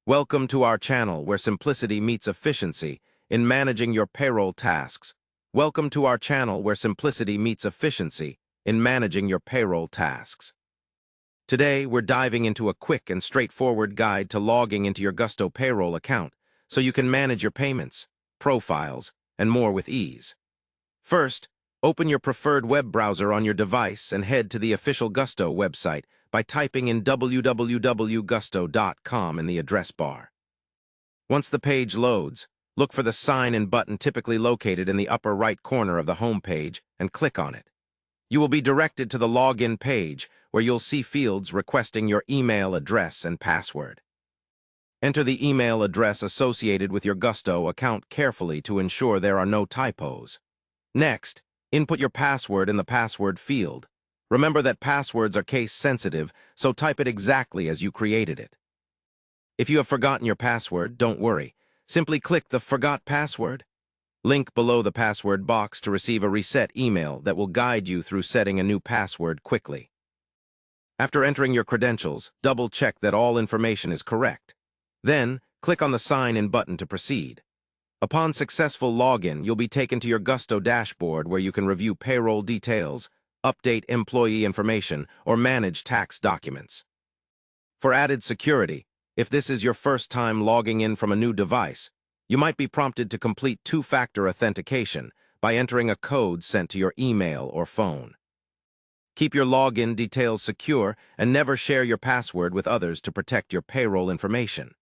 Welcome to our channel where simplicity meets efficiency in managing your payroll tasks. Welcome to our channel where simplicity meets efficiency in managing your payroll tasks. Today, we're diving into a quick and straightforward guide to logging into your Gusto payroll account so you can manage your payments, profiles, and more with ease. First, open your preferred web browser on your device and head to the official Gusto website by typing in www.gusto.com in the address bar. Once the page loads, look for the Sign In button typically located in the upper right corner of the home page and click on it. You will be directed to the login page where you'll see fields requesting your email address and password. Enter the email address associated with your Gusto account carefully to ensure there are no typos. Next, input your password in the password field. Remember that passwords are case-sensitive, so type it exactly as you created it. If you have forgotten your password, don't worry. Simply click the Forgot Password link below the password box to receive a reset email that will guide you through setting a new password quickly. After entering your credentials, double-check that all information is correct. Then, click on the Sign In button to proceed. Upon successful login, you'll be taken to your Gusto dashboard where you can review payroll details, update employee information, or manage tax documents. For added security, if this is your first time logging in from a new device, you might be prompted to complete two-factor authentication by entering a code sent to your email or phone. Keep your login details secure and never share your password with others to protect your payroll information.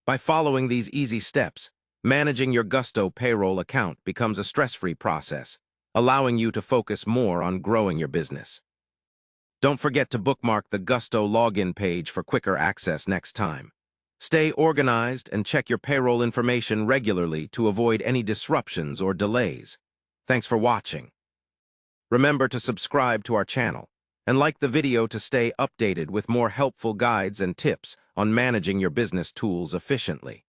By following these easy steps, managing your Gusto payroll account becomes a stress-free process, allowing you to focus more on growing your business. Don't forget to bookmark the Gusto login page for quicker access next time. Stay organized and check your payroll information regularly to avoid any disruptions or delays. Thanks for watching. Remember to subscribe to our channel and like the video to stay updated with more helpful guides and tips on managing your business tools efficiently.